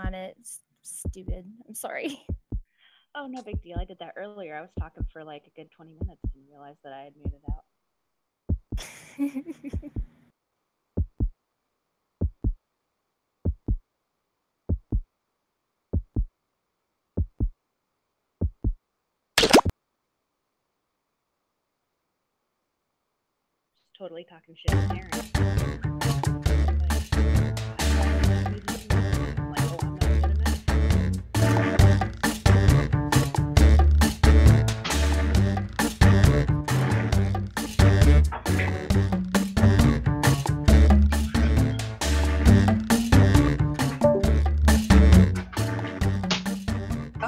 on it. It's stupid. I'm sorry. Oh, no big deal. I did that earlier. I was talking for like a good 20 minutes and realized that I had muted out. Just totally talking shit to Darren. Like, oh, I'm not legitimate.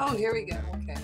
Oh, here we go. Okay.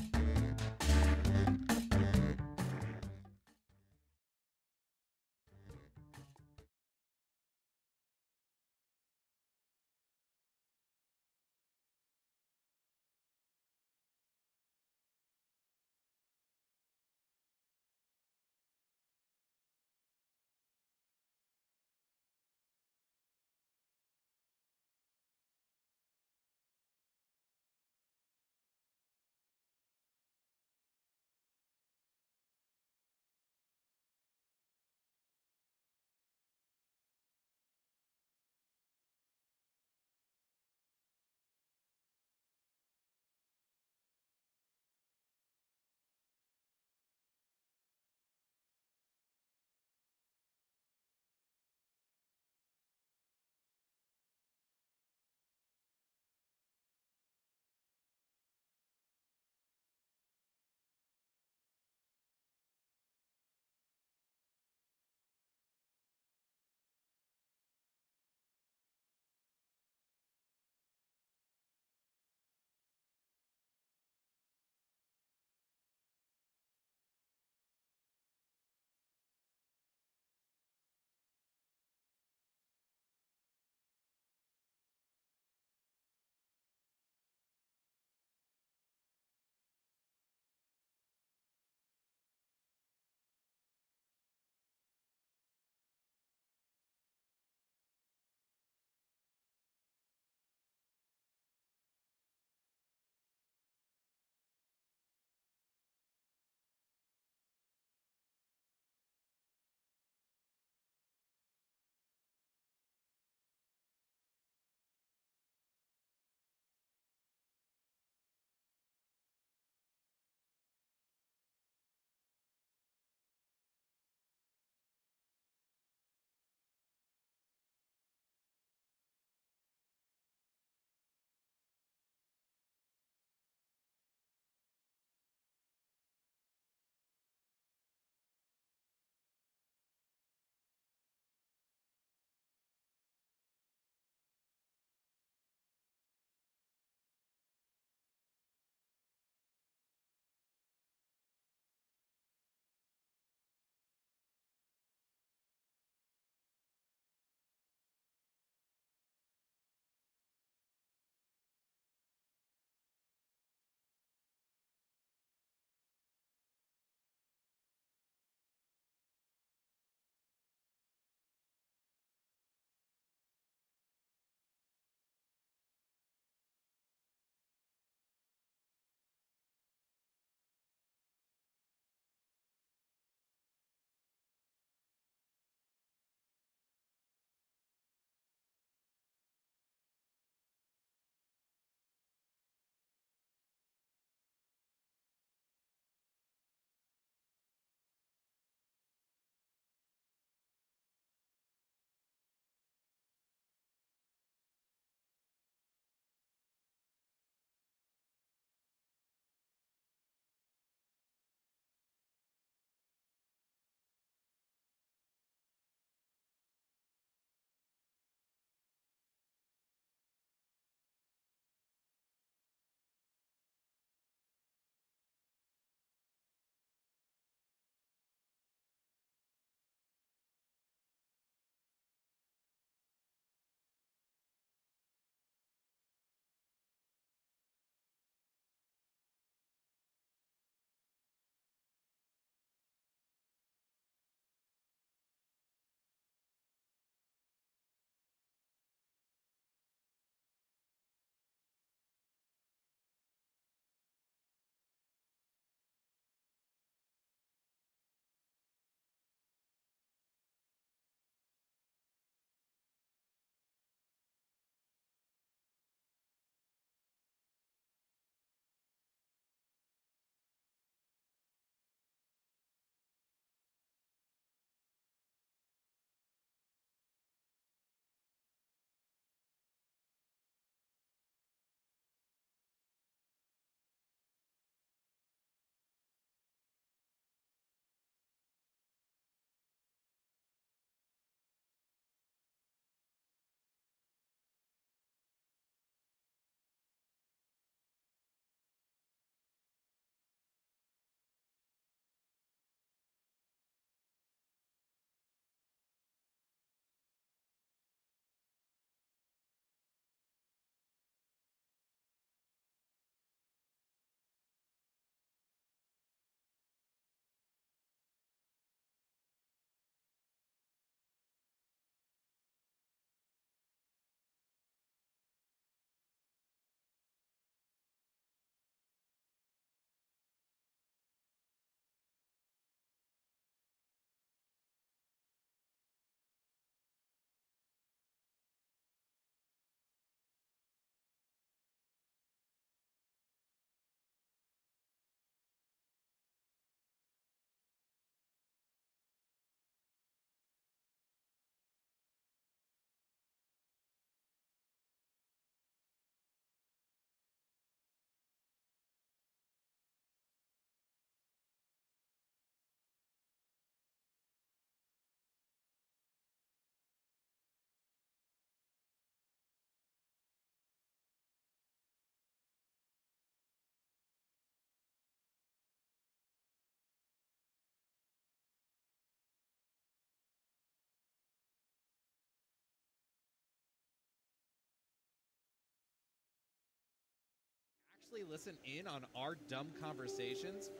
seriously listen in on our dumb conversations?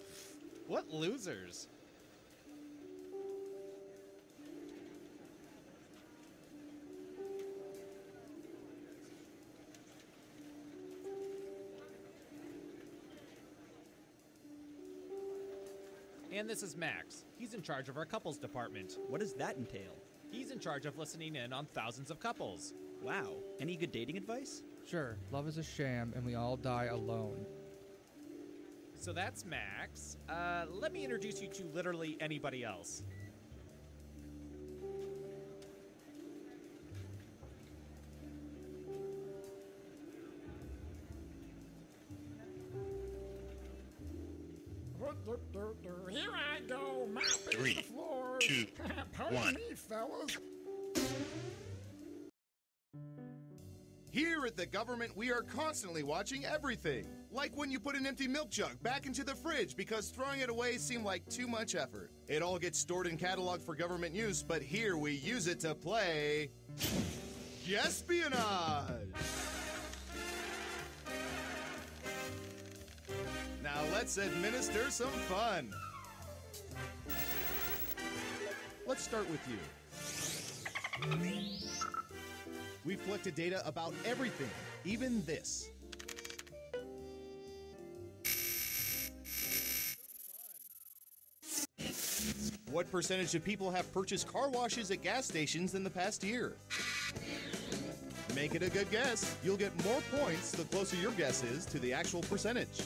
What losers? And this is Max. He's in charge of our couples department. What does that entail? He's in charge of listening in on thousands of couples. Wow. Any good dating advice? Sure, love is a sham and we all die alone. So that's Max. Let me introduce you to literally anybody else. Here I go, mopping Three, the floor. 2, Pardon 1. me, fellas. Here at the government, we are constantly watching everything. Like when you put an empty milk jug back into the fridge because throwing it away seemed like too much effort. It all gets stored and cataloged for government use, but here we use it to play espionage. Now let's administer some fun. Let's start with you. We've collected data about everything, even this. What percentage of people have purchased car washes at gas stations in the past year? Make it a good guess. You'll get more points the closer your guess is to the actual percentage.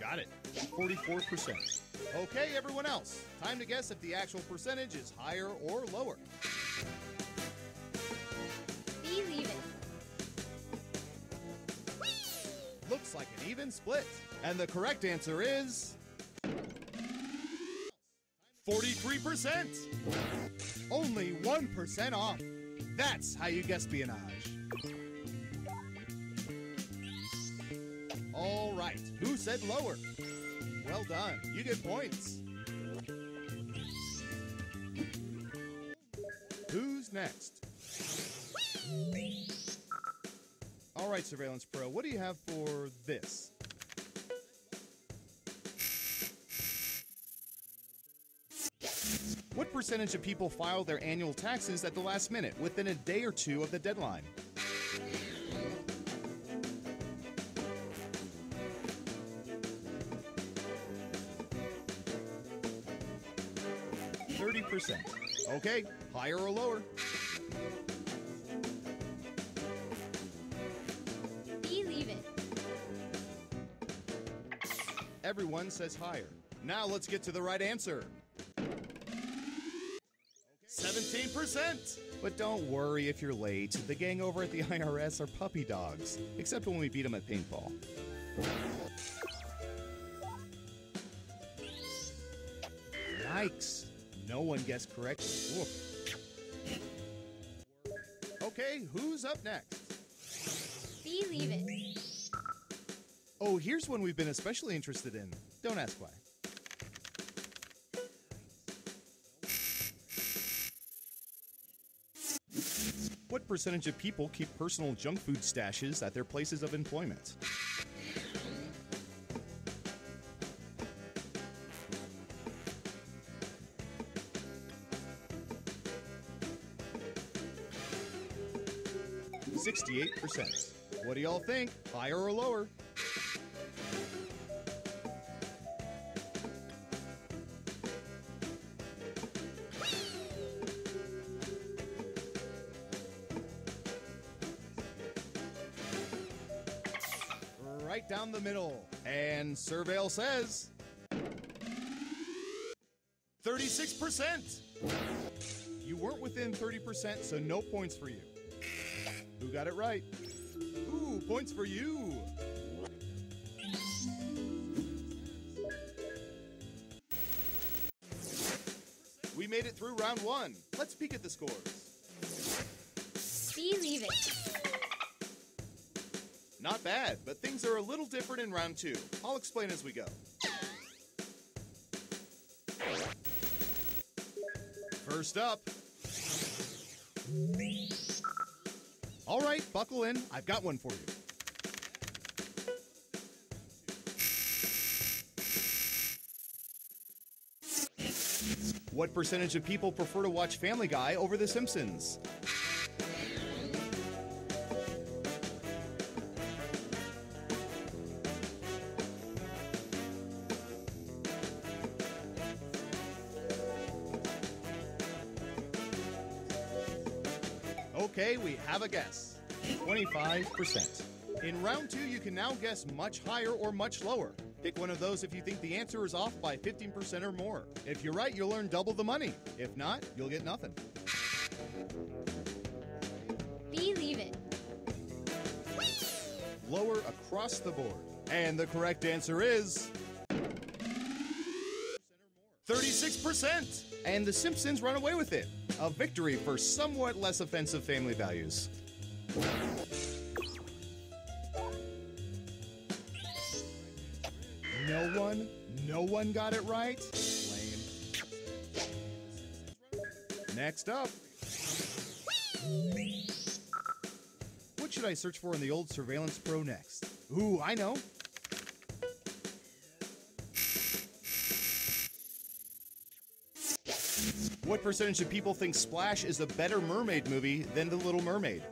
Got it. 44%. Okay, everyone else. Time to guess if the actual percentage is higher or lower. Believe it. Looks like an even split. And the correct answer is 43%. Only 1% off. That's how you guess espionage. All right, who said lower? Well done, you get points. Who's next? All right, Surveillance Pro, what do you have for this? What percentage of people file their annual taxes at the last minute, within a day or two of the deadline? %. Okay, higher or lower? Believe it. Everyone says higher. Now let's get to the right answer. 17%! But don't worry if you're late. The gang over at the IRS are puppy dogs, except when we beat them at paintball. Yikes. No one guessed correctly. Woof. Okay, who's up next? Believe it. Oh, here's one we've been especially interested in. Don't ask why. What percentage of people keep personal junk food stashes at their places of employment? %. What do y'all think? Higher or lower? Right down the middle. And Surveil says 36%. You weren't within 30%, so no points for you. Who got it right? Ooh, points for you. We made it through round 1. Let's peek at the scores. Believe it. Not bad, but things are a little different in round 2. I'll explain as we go. First up. All right, buckle in. I've got one for you. What percentage of people prefer to watch Family Guy over The Simpsons? Okay, we have a guess. 25%. In round 2, you can now guess much higher or much lower. Pick one of those if you think the answer is off by 15% or more. If you're right, you'll earn double the money. If not, you'll get nothing. Believe it. Lower across the board. And the correct answer is 36%. And The Simpsons run away with it. A victory for somewhat less offensive family values. No one got it right? Lame. Next up. What should I search for in the old Surveillance Pro next? Ooh, I know. What percentage of people think Splash is a better mermaid movie than The Little Mermaid?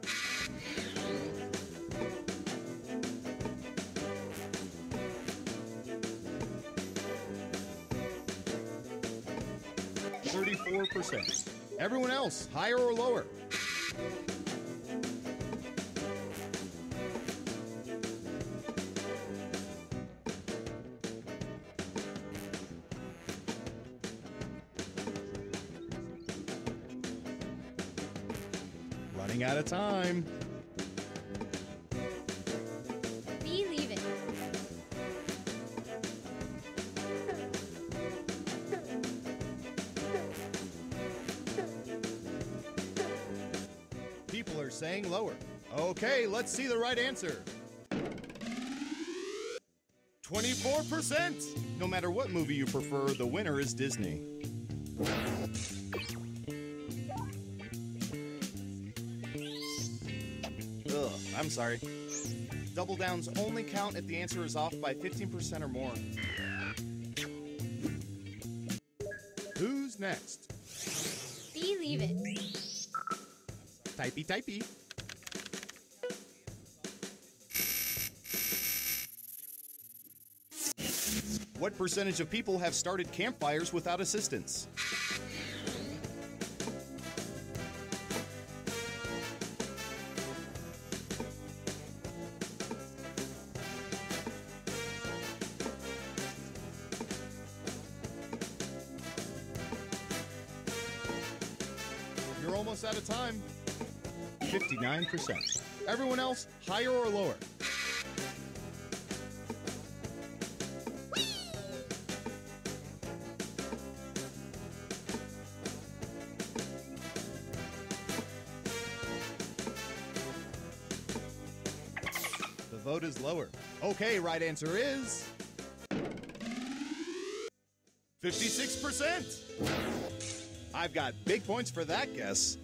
%. Everyone else, higher or lower? Running out of time. Believe it. People are saying lower. Okay, let's see the right answer. 24%. No matter what movie you prefer, the winner is Disney. Ugh, I'm sorry. Double downs only count if the answer is off by 15% or more. Who's next? Believe it. Typey. What percentage of people have started campfires without assistance? You're almost out of time. 59%. Everyone else, higher or lower? The vote is lower. Okay, right answer is 56%. I've got big points for that guess.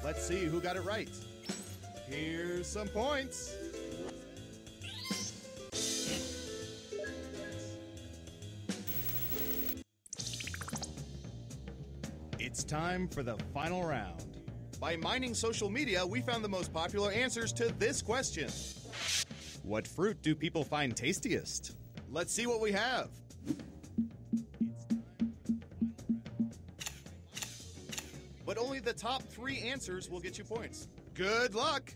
Let's see who got it right. Here's some points. It's time for the final round. By mining social media, we found the most popular answers to this question. What fruit do people find tastiest? Let's see what we have. But only the top 3 answers will get you points. Good luck!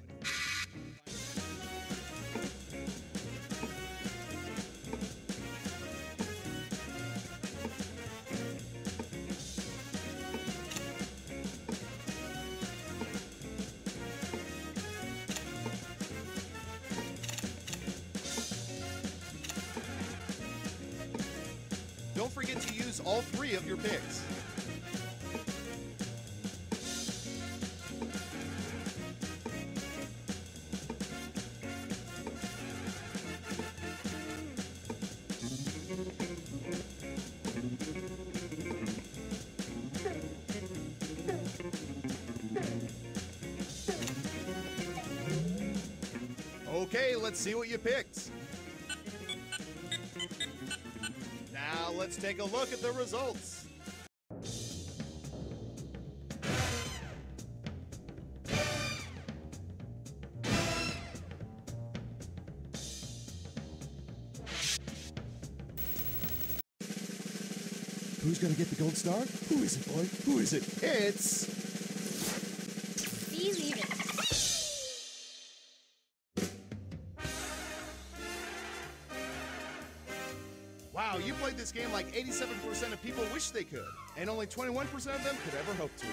Don't forget to use all 3 of your picks. Okay, let's see what you picked. let's take a look at the results. Who's gonna get the gold star? Who is it, boy? Who is it? It's... Believe it. Wow, you played this game like 87% of people wish they could, and only 21% of them could ever hope to.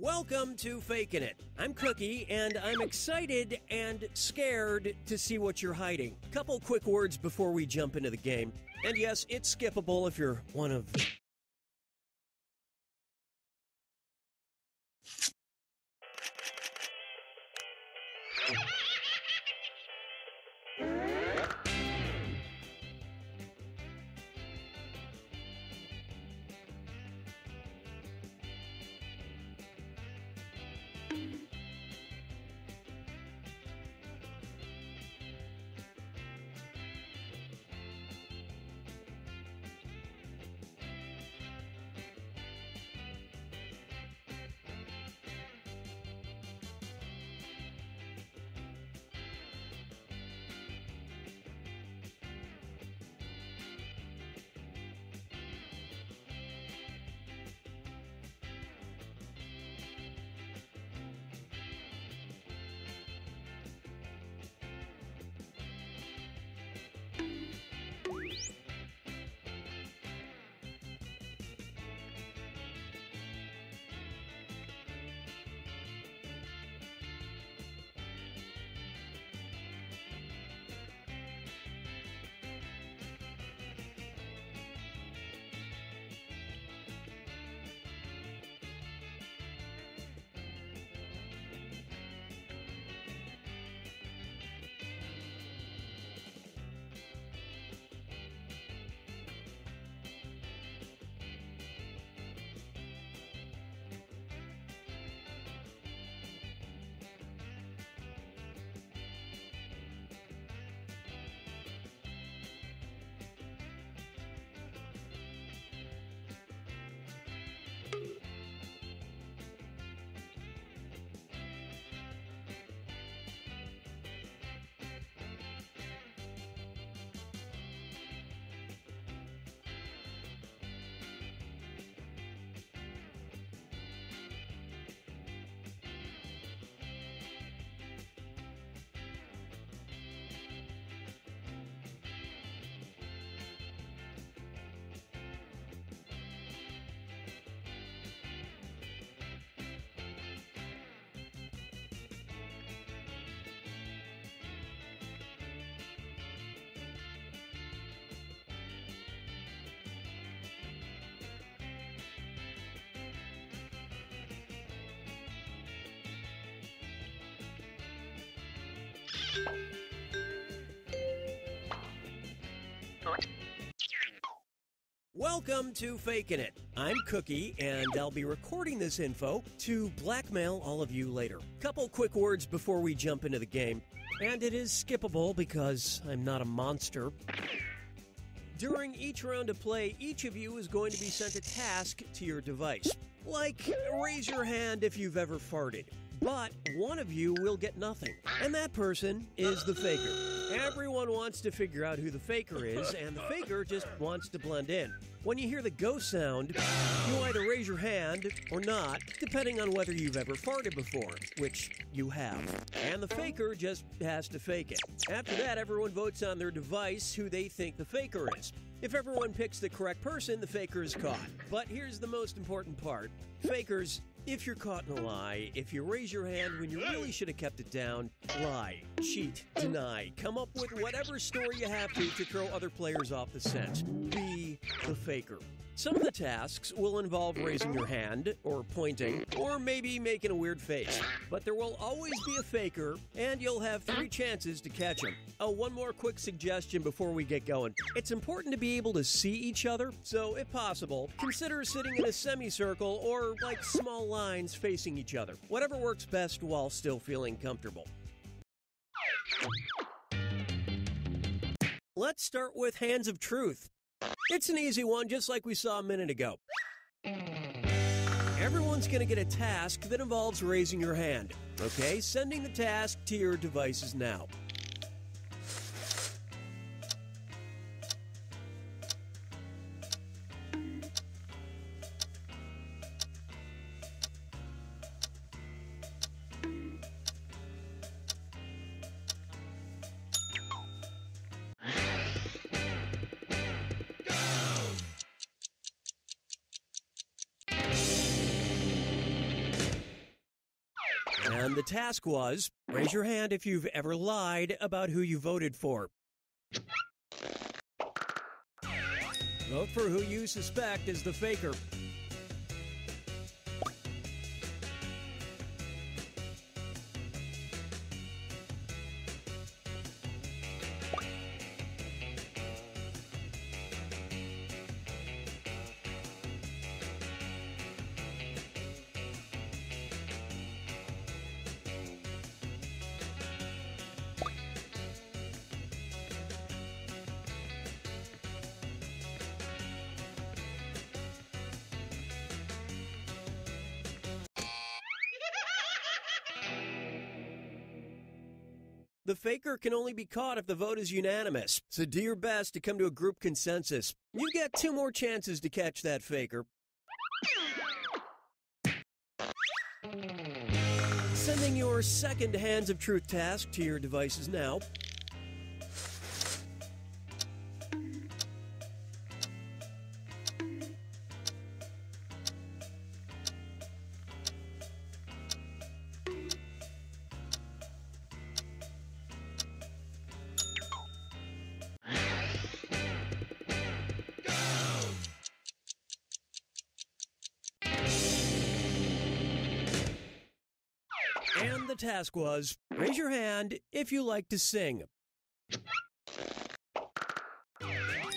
Welcome to Fakin' It. I'm Cookie, and I'm excited and scared to see what you're hiding. Couple quick words before we jump into the game. And yes, it's skippable if you're one of... Welcome to Fakin' It. I'm Cookie, and I'll be recording this info to blackmail all of you later. Couple quick words before we jump into the game, and it is skippable because I'm not a monster. During each round of play, each of you is going to be sent a task to your device. Like, raise your hand if you've ever farted. But one of you will get nothing, and that person is the faker. Everyone wants to figure out who the faker is, and the faker just wants to blend in. When you hear the go sound, you either raise your hand or not, depending on whether you've ever farted before, which you have. And the faker just has to fake it. After that, everyone votes on their device who they think the faker is. If everyone picks the correct person, the faker is caught. But here's the most important part. Fakers, if you're caught in a lie, if you raise your hand when you really should have kept it down, lie, cheat, deny, come up with whatever story you have to throw other players off the scent. Be the faker. Some of the tasks will involve raising your hand, or pointing, or maybe making a weird face. But there will always be a faker, and you'll have 3 chances to catch him. Oh, one more quick suggestion before we get going. It's important to be able to see each other, so if possible, consider sitting in a semicircle or like small lines facing each other. Whatever works best while still feeling comfortable. Let's start with Hands of Truth. It's an easy one, just like we saw a minute ago. Everyone's going to get a task that involves raising your hand. Okay, sending the task to your devices now. And the task was, raise your hand if you've ever lied about who you voted for. Vote for who you suspect is the faker. The faker can only be caught if the vote is unanimous, so do your best to come to a group consensus. You get 2 more chances to catch that faker. Sending your second Hands of Truth task to your devices now. And the task was, raise your hand if you like to sing.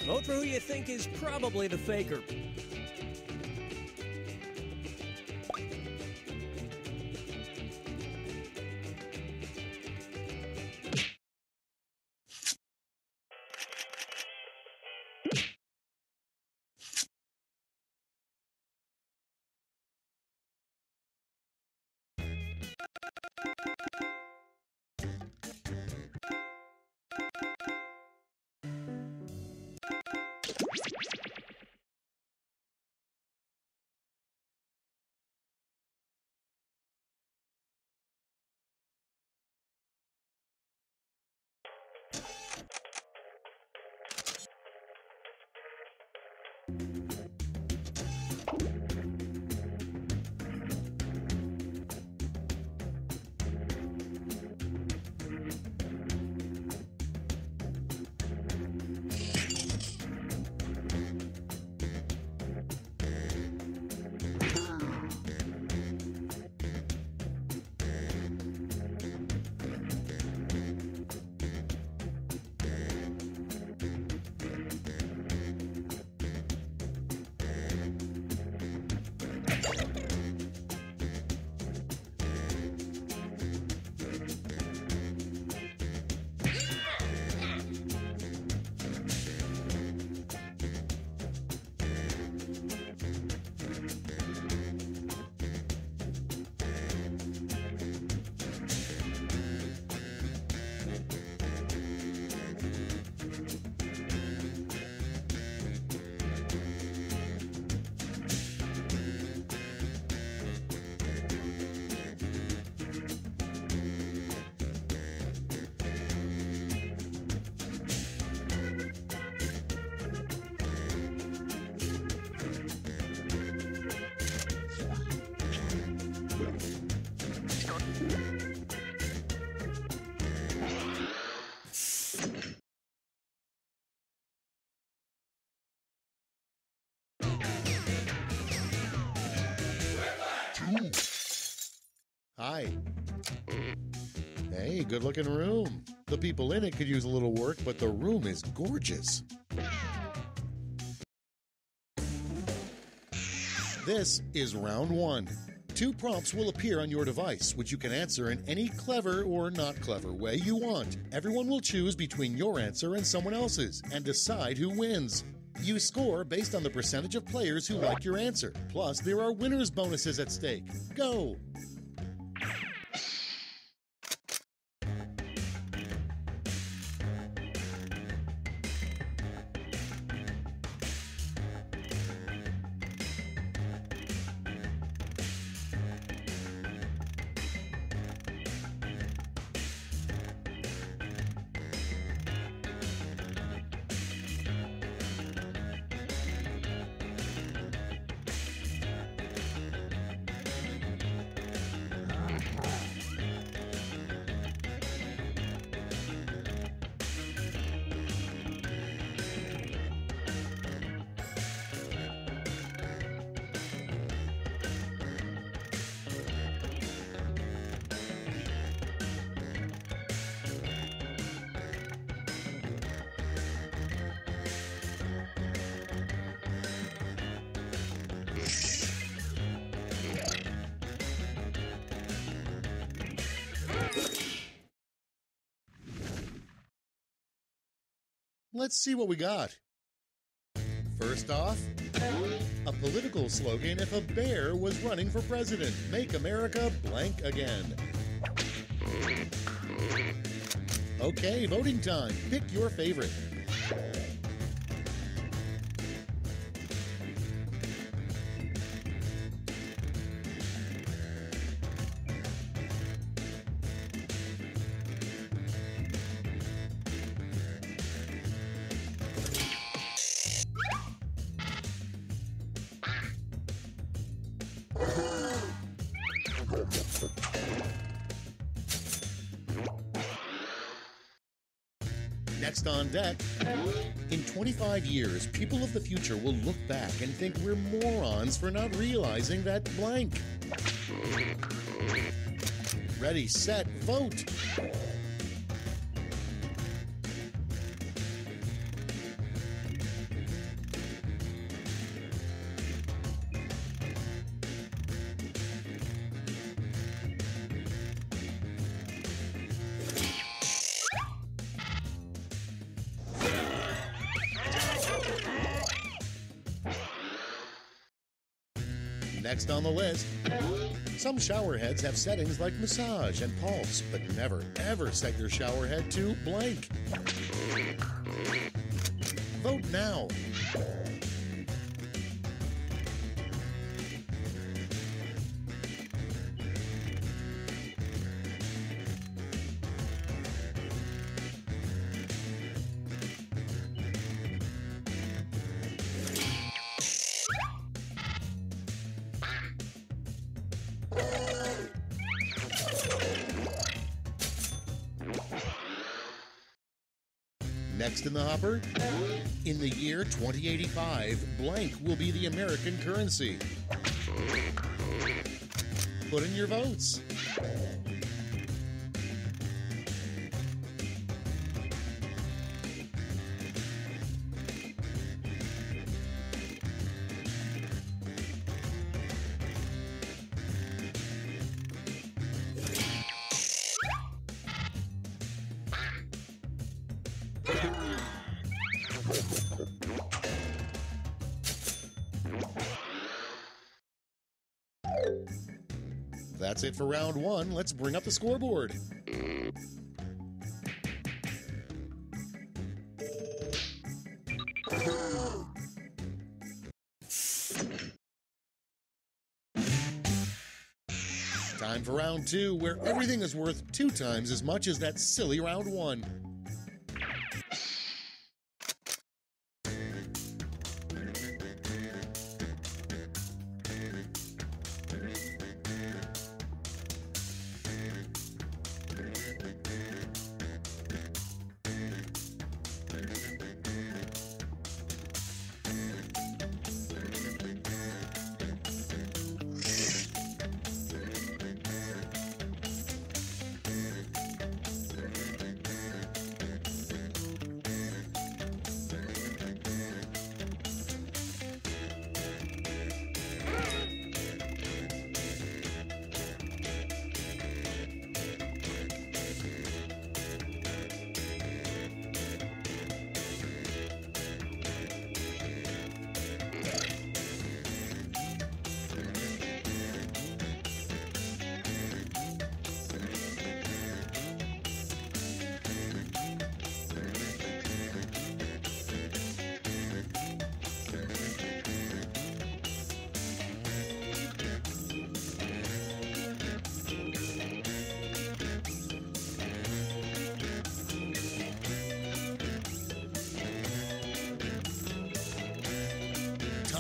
Vote for who you think is probably the faker. Hi. Hey, good looking room. The people in it could use a little work, but the room is gorgeous. This is round 1. 2 prompts will appear on your device, which you can answer in any clever or not clever way you want. Everyone will choose between your answer and someone else's and decide who wins. You score based on the percentage of players who like your answer. Plus, there are winners' bonuses at stake. Go! Let's see what we got. First off, a political slogan if a bear was running for president. Make America blank again. Okay, voting time. Pick your favorite. Next on deck, in 25 years, people of the future will look back and think we're morons for not realizing that blank. Ready, set, vote! Next on the list, some shower heads have settings like massage and pulse, but never, ever set your shower head to blank. Vote now. Next in the hopper, in the year 2085, blank will be the American currency. Put in your votes. That's it for round 1. Let's bring up the scoreboard. Time for round 2, where everything is worth 2 times as much as that silly round 1.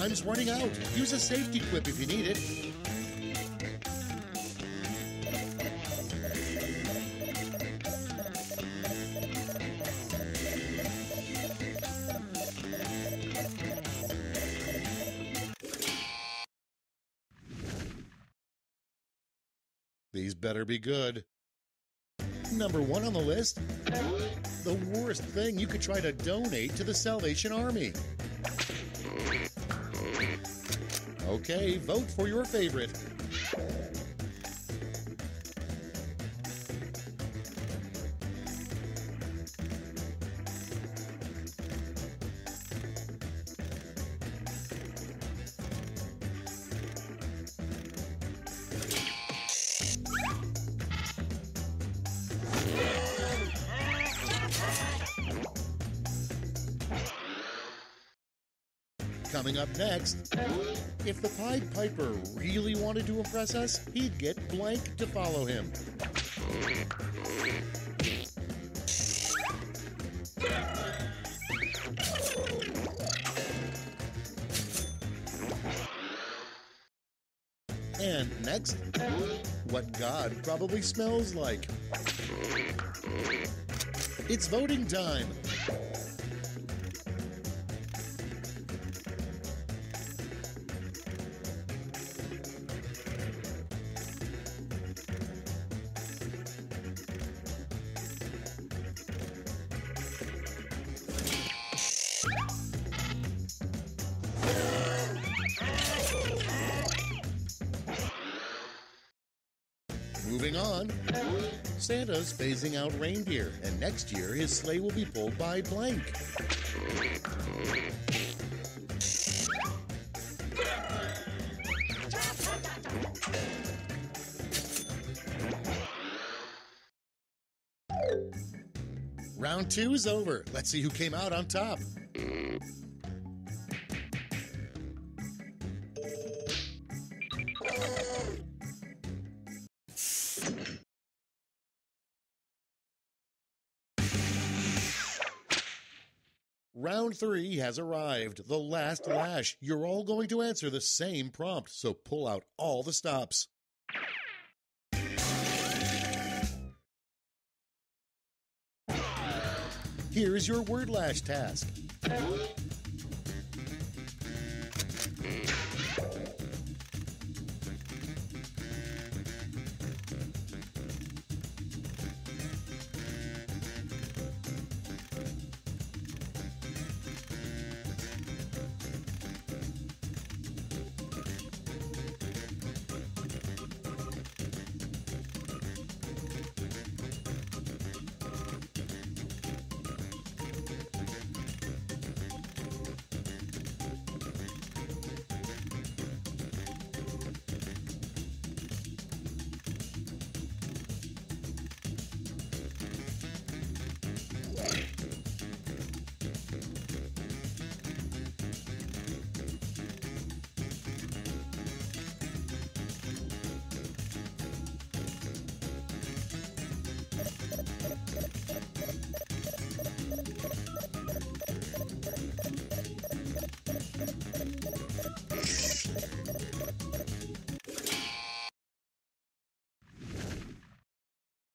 Time's running out. Use a safety quip if you need it. These better be good. Number 1 on the list, the worst thing you could try to donate to the Salvation Army. Okay, vote for your favorite. Coming up next, if the Pied Piper really wanted to impress us, he'd get Blank to follow him. And next, what God probably smells like. It's voting time. Moving on, Santa's phasing out reindeer, and next year his sleigh will be pulled by Blank. Round 2 is over. Let's see who came out on top. Round 3 has arrived, the last lash. You're all going to answer the same prompt, so pull out all the stops. Here's your word lash task.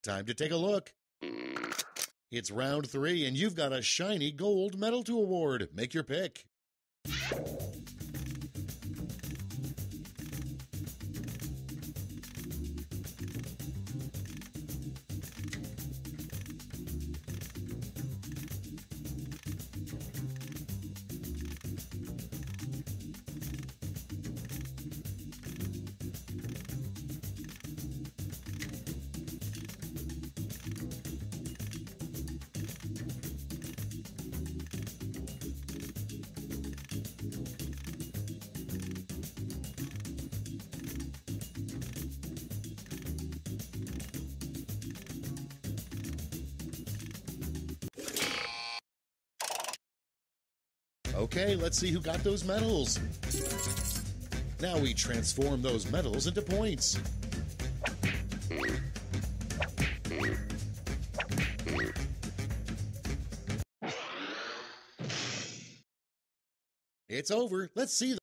Time to take a look. It's round 3, and you've got a shiny gold medal to award. Make your pick. Okay, let's see who got those medals. Now we transform those medals into points. It's over. Let's see